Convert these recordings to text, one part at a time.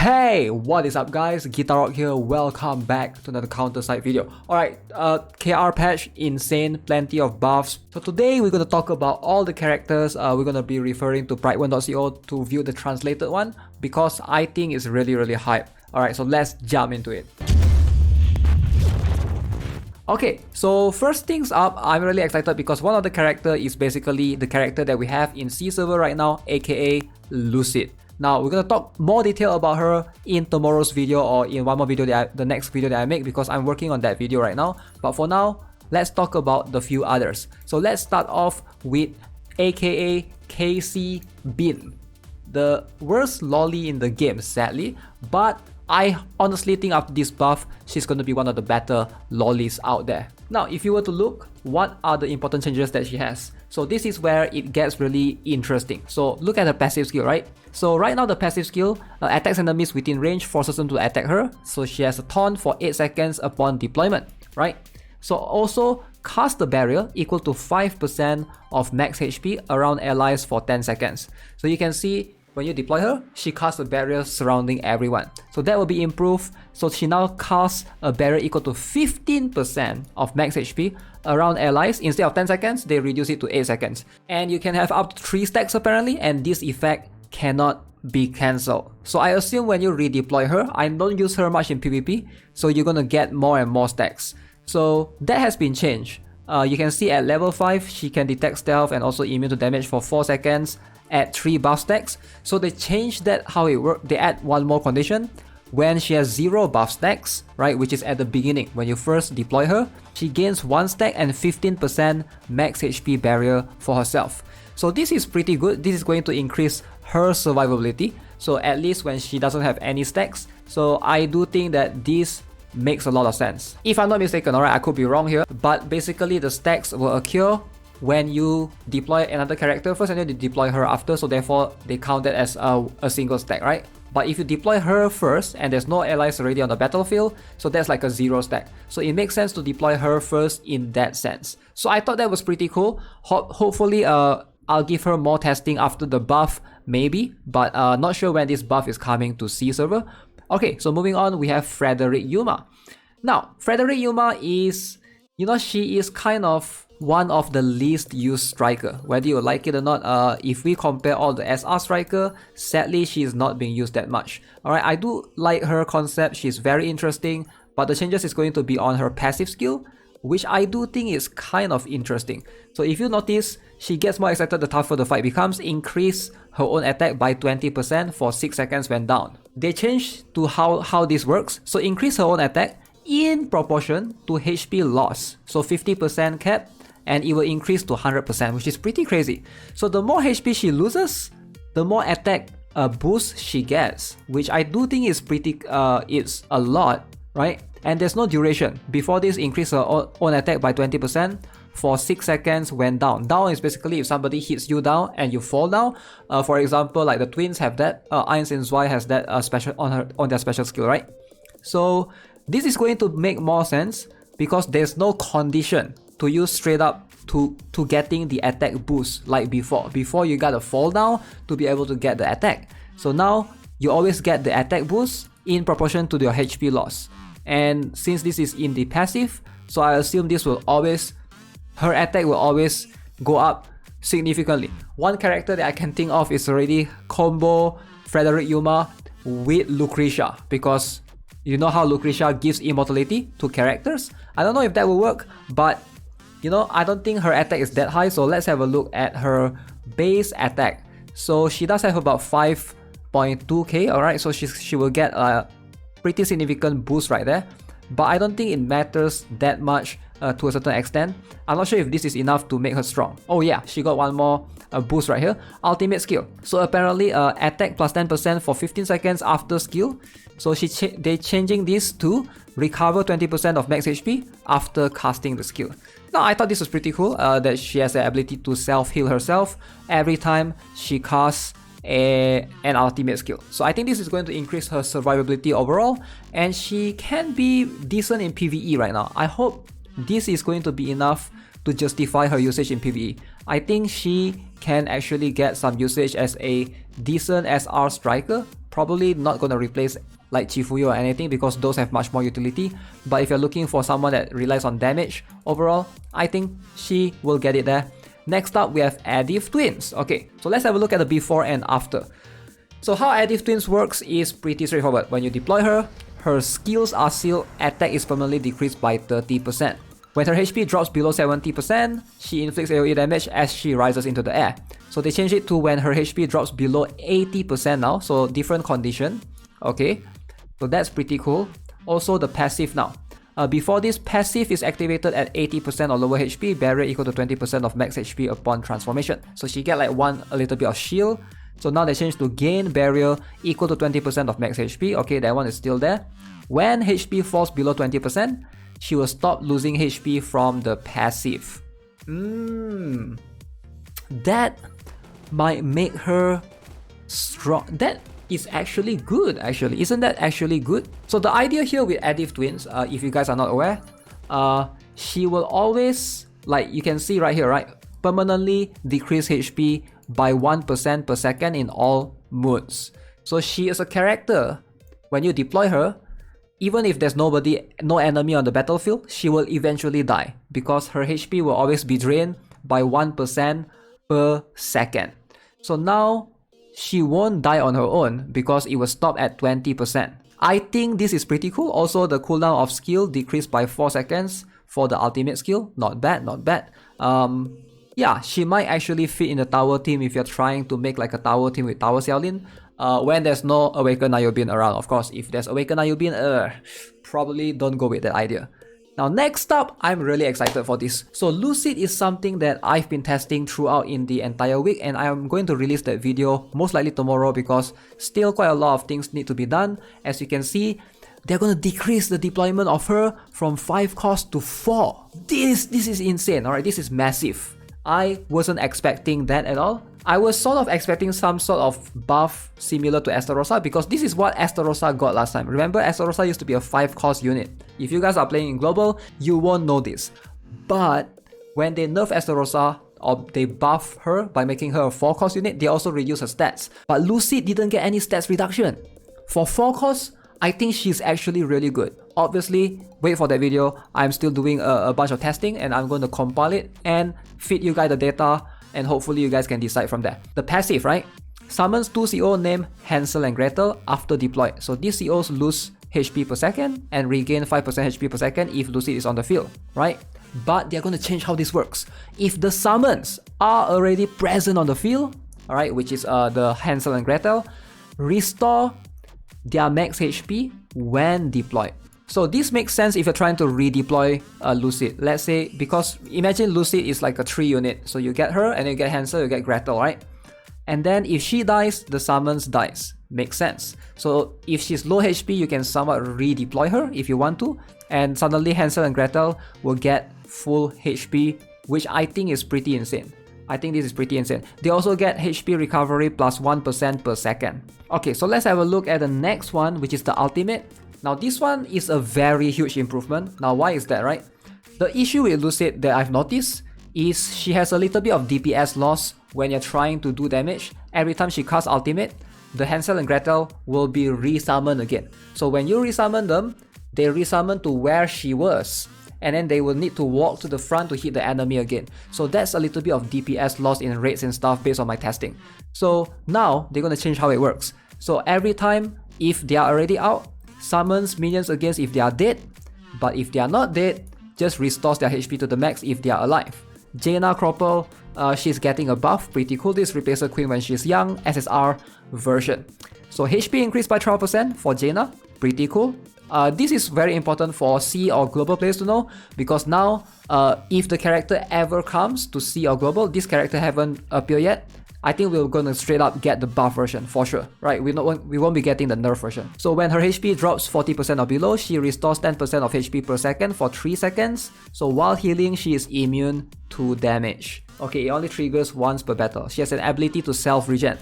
Hey, what is up guys? GuitarRock here, welcome back to another counter side video. Alright, KR patch, insane, plenty of buffs. So today we're going to talk about all the characters. We're going to be referring to Prydwen.co to view the translated one because I think it's really hype. Alright, so let's jump into it. Okay, so first things up, I'm really excited because one of the character is basically the character that we have in C server right now, aka Lucid. Now we're gonna talk more detail about her in tomorrow's video or in one more video the next video that I make because I'm working on that video right now. But for now, let's talk about the few others. So let's start off with aka KACI Bin, the worst lolly in the game, sadly, but I honestly think after this buff, she's going to be one of the better lollies out there. Now, if you were to look, what are the important changes that she has? So this is where it gets really interesting. So look at her passive skill, right? So right now the passive skill attacks enemies within range, forces them to attack her. So she has a taunt for 8 seconds upon deployment, right? So also cast the barrier equal to 5% of max HP around allies for 10 seconds. So you can see when you deploy her, she casts a barrier surrounding everyone. So that will be improved. So she now casts a barrier equal to 15% of max HP around allies. Instead of 10 seconds, they reduce it to 8 seconds. And you can have up to 3 stacks apparently, and this effect cannot be cancelled. So I assume when you redeploy her, I don't use her much in PvP, so you're gonna get more and more stacks. So that has been changed. You can see at level 5, she can detect stealth and also immune to damage for 4 seconds at 3 buff stacks. So they changed that how it works. They add one more condition. When she has 0 buff stacks, right, which is at the beginning, when you first deploy her, she gains 1 stack and 15% max HP barrier for herself. So this is pretty good. This is going to increase her survivability. So at least when she doesn't have any stacks. So I do think that this makes a lot of sense. If I'm not mistaken, alright, I could be wrong here, but basically the stacks will occur when you deploy another character first and then you deploy her after, so therefore they count that as a single stack, right? But if you deploy her first and there's no allies already on the battlefield, so that's like a 0 stack. So it makes sense to deploy her first in that sense. So I thought that was pretty cool. Hopefully I'll give her more testing after the buff, maybe, but not sure when this buff is coming to C server. Okay, so moving on, we have Frederick Yuma. Now, Frederick Yuma is, she is kind of one of the least used striker, whether you like it or not. If we compare all the SR striker, sadly she is not being used that much. Alright, I do like her concept, she's very interesting, but the changes is going to be on her passive skill, which I do think is kind of interesting. So if you notice, she gets more excited the tougher the fight becomes, increase her own attack by 20% for 6 seconds when down. They changed to how this works, so increase her own attack in proportion to HP loss, so 50% cap, and it will increase to 100%, which is pretty crazy. So the more HP she loses, the more attack boost she gets, which I do think is it's a lot, right? And there's no duration. Before this, increase her own attack by 20% for 6 seconds when down. Down is basically if somebody hits you down and you fall down. For example, like the twins have that, Eins and Zwei has that special on their special skill, right? So this is going to make more sense because there's no condition to use straight up to getting the attack boost like before. Before you gotta fall down to be able to get the attack. So now you always get the attack boost in proportion to your HP loss. And since this is in the passive, so I assume this will always, her attack will always go up significantly. One character that I can think of is already combo Frederick Yuma with Lucretia, because you know how Lucretia gives immortality to characters? I don't know if that will work, but I don't think her attack is that high, so let's have a look at her base attack. So she does have about 5.2k, alright, so she will get a pretty significant boost right there, but I don't think it matters that much to a certain extent. I'm not sure if this is enough to make her strong. Oh yeah, she got one more boost right here, ultimate skill. So apparently attack plus 10% for 15 seconds after skill. So they changing this to recover 20% of max HP after casting the skill. Now I thought this was pretty cool, that she has the ability to self-heal herself every time she casts an ultimate skill. So I think this is going to increase her survivability overall, and she can be decent in PvE right now. I hope this is going to be enough to justify her usage in PvE. I think she can actually get some usage as a decent SR striker. Probably not gonna replace like Chifuyo or anything because those have much more utility. But if you're looking for someone that relies on damage overall, I think she will get it there. Next up, we have Additive Twins. Okay, so let's have a look at the before and after. So how Additive Twins works is pretty straightforward. When you deploy her, her skills are sealed, attack is permanently decreased by 30%. When her HP drops below 70%, she inflicts AoE damage as she rises into the air. So they changed it to when her HP drops below 80% now, so different condition. Okay, so that's pretty cool. Also the passive now. Before this, passive is activated at 80% or lower HP, barrier equal to 20% of max HP upon transformation. So she get like a little bit of shield. So now they changed to gain barrier equal to 20% of max HP. Okay, that one is still there. When HP falls below 20%, she will stop losing HP from the passive. That might make her strong. That is actually good, actually. Isn't that actually good? So the idea here with Additive Twins, if you guys are not aware, she will always, like you can see right here, right? Permanently decrease HP by 1% per second in all modes. So she is a character. When you deploy her, even if there's no enemy on the battlefield, she will eventually die because her HP will always be drained by 1% per second. So now she won't die on her own because it will stop at 20%. I think this is pretty cool. Also, the cooldown of skill decreased by 4 seconds for the ultimate skill. Not bad, not bad. Yeah, she might actually fit in the tower team if you're trying to make like a tower team with Tower Xiaolin. When there's no Awakened Ayubin around, of course. If there's Awakened Ayubin, probably don't go with that idea. Now next up, I'm really excited for this. So Lucid is something that I've been testing throughout in the entire week, and I'm going to release that video most likely tomorrow because still quite a lot of things need to be done. As you can see, they're going to decrease the deployment of her from 5 cost to 4. This is insane, alright? This is massive. I wasn't expecting that at all. I was sort of expecting some sort of buff similar to Estarossa because this is what Estarossa got last time. Remember, Estarossa used to be a 5 cost unit. If you guys are playing in Global, you won't know this. But when they nerf Estarossa or they buff her by making her a 4 cost unit, they also reduce her stats. But Lucid didn't get any stats reduction. For 4 cost, I think she's actually really good. Obviously, wait for that video. I'm still doing a bunch of testing and I'm going to compile it and feed you guys the data, and hopefully you guys can decide from there. The passive, right? Summons 2 CO named Hansel and Gretel after deploy. So these COs lose HP per second and regain 5% HP per second if Lucid is on the field, right? But they're going to change how this works. If the summons are already present on the field, alright, which is the Hansel and Gretel, restore their max HP when deployed. So this makes sense if you're trying to redeploy Lucid. Let's say, because imagine Lucid is like a 3 unit. So you get her and you get Hansel, you get Gretel, right? And then if she dies, the summons dies. Makes sense. So if she's low HP, you can somewhat redeploy her if you want to. And suddenly Hansel and Gretel will get full HP, which I think is pretty insane. I think this is pretty insane. They also get HP recovery plus 1% per second. Okay, so let's have a look at the next one, which is the ultimate. Now this one is a very huge improvement. Now why is that, right? The issue with Lucid that I've noticed is she has a little bit of DPS loss when you're trying to do damage. Every time she casts ultimate, the Hansel and Gretel will be resummoned again. So when you resummon them, they resummon to where she was. And then they will need to walk to the front to hit the enemy again. So that's a little bit of DPS loss in raids and stuff based on my testing. So now they're going to change how it works. So every time, if they are already out, summons minions against if they are dead. But if they are not dead, just restores their HP to the max if they are alive. Jaina Cropple, she's getting a buff. Pretty cool. This replaces Queen when she's young, SSR version. So HP increased by 12% for Jaina. Pretty cool. This is very important for C or global players to know, because now if the character ever comes to C or global, this character haven't appeared yet, I think we're gonna straight up get the buff version for sure, right? We won't be getting the nerf version. So when her HP drops 40% or below, she restores 10% of HP per second for 3 seconds. So while healing, she is immune to damage. Okay, it only triggers once per battle. She has an ability to self-regen.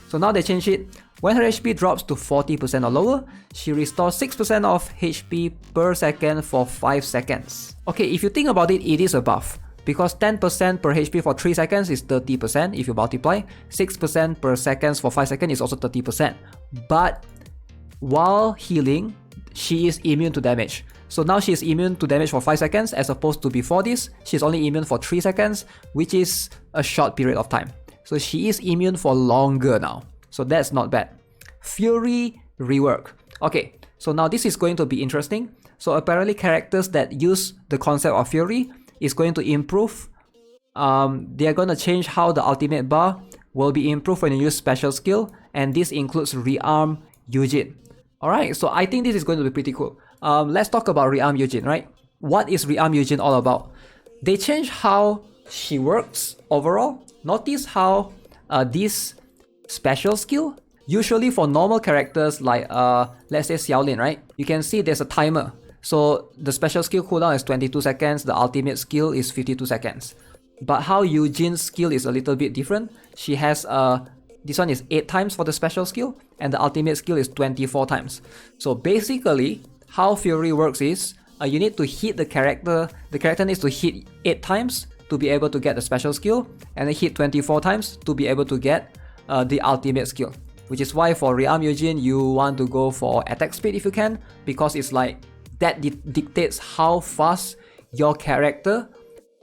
So now they change it. When her HP drops to 40% or lower, she restores 6% of HP per second for 5 seconds. Okay, if you think about it, it is a buff. because 10% per HP for 3 seconds is 30% if you multiply, 6% per seconds for 5 seconds is also 30%. But while healing, she is immune to damage. So now she is immune to damage for 5 seconds as opposed to before this, she's only immune for 3 seconds, which is a short period of time. So she is immune for longer now. So that's not bad. Fury rework. Okay, so now this is going to be interesting. So apparently characters that use the concept of Fury is going to improve. They are going to change how the ultimate bar will be improved when you use special skill, and this includes rearm EUJIN. Alright, so I think this is going to be pretty cool. Let's talk about rearm EUJIN, right? What is rearm EUJIN all about? They change how she works overall. Notice how this special skill, usually for normal characters like let's say Xiaolin, right? You can see there's a timer. So the special skill cooldown is 22 seconds, the ultimate skill is 52 seconds. But how EUJIN's skill is a little bit different. She has this one is 8 times for the special skill, and the ultimate skill is 24 times. So basically, how Fury works is you need to hit the character needs to hit 8 times to be able to get the special skill, and then hit 24 times to be able to get the ultimate skill. Which is why for rearm EUJIN, you want to go for attack speed if you can, because it's like that dictates how fast your character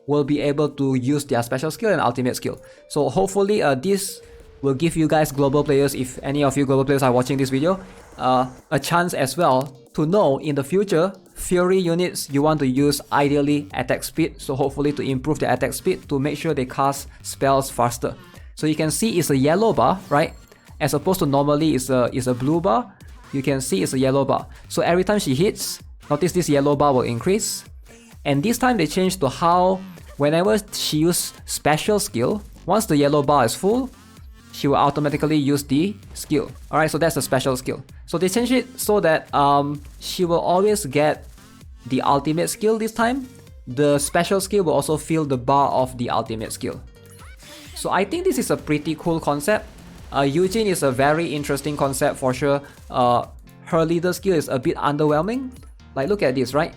will be able to use their special skill and ultimate skill. So hopefully this will give you guys global players, if any of you global players are watching this video, a chance as well to know in the future Fury units you want to use ideally attack speed, so hopefully to improve their attack speed to make sure they cast spells faster. So you can see it's a yellow bar, right? As opposed to normally it's a blue bar. You can see it's a yellow bar. So every time she hits, notice this yellow bar will increase. And this time they changed to how whenever she uses special skill, once the yellow bar is full, she will automatically use the skill. Alright, so that's the special skill. So they changed it so that she will always get the ultimate skill this time. The special skill will also fill the bar of the ultimate skill. So I think this is a pretty cool concept. EUJIN is a very interesting concept for sure. Her leader skill is a bit underwhelming. Like look at this, right?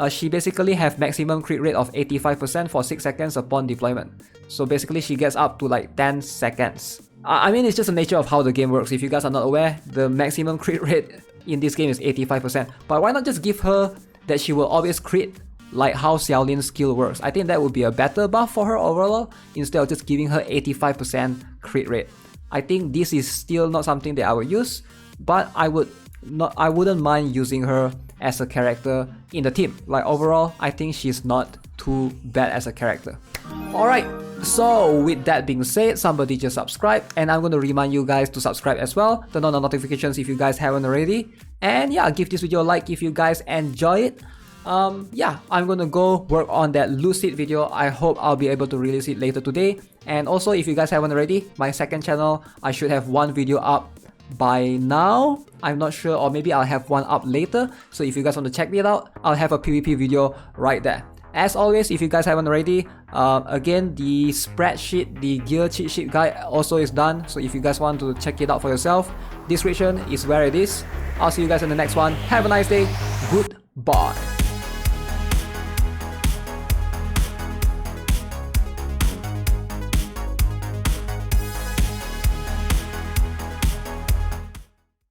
She basically have maximum crit rate of 85% for 6 seconds upon deployment. So basically she gets up to like 10 seconds. I mean, it's just the nature of how the game works. If you guys are not aware, the maximum crit rate in this game is 85%. But why not just give her that she will always crit like how Xiaolin's skill works? I think that would be a better buff for her overall, instead of just giving her 85% crit rate. I think this is still not something that I would use, but I wouldn't mind using her as a character in the team. Like overall, I think she's not too bad as a character. Alright, so with that being said, somebody just subscribed, and I'm going to remind you guys to subscribe as well, turn on the notifications if you guys haven't already, and yeah, give this video a like if you guys enjoy it. Yeah, I'm gonna go work on that Lucid video. I hope I'll be able to release it later today. And also, if you guys haven't already, my second channel, I should have one video up by now. I'm not sure, or maybe I'll have one up later. So if you guys want to check it out, I'll have a PvP video right there. As always, if you guys haven't already, again, the spreadsheet, the gear cheat sheet guide also is done. So if you guys want to check it out for yourself, description is where it is. I'll see you guys in the next one. Have a nice day. Goodbye.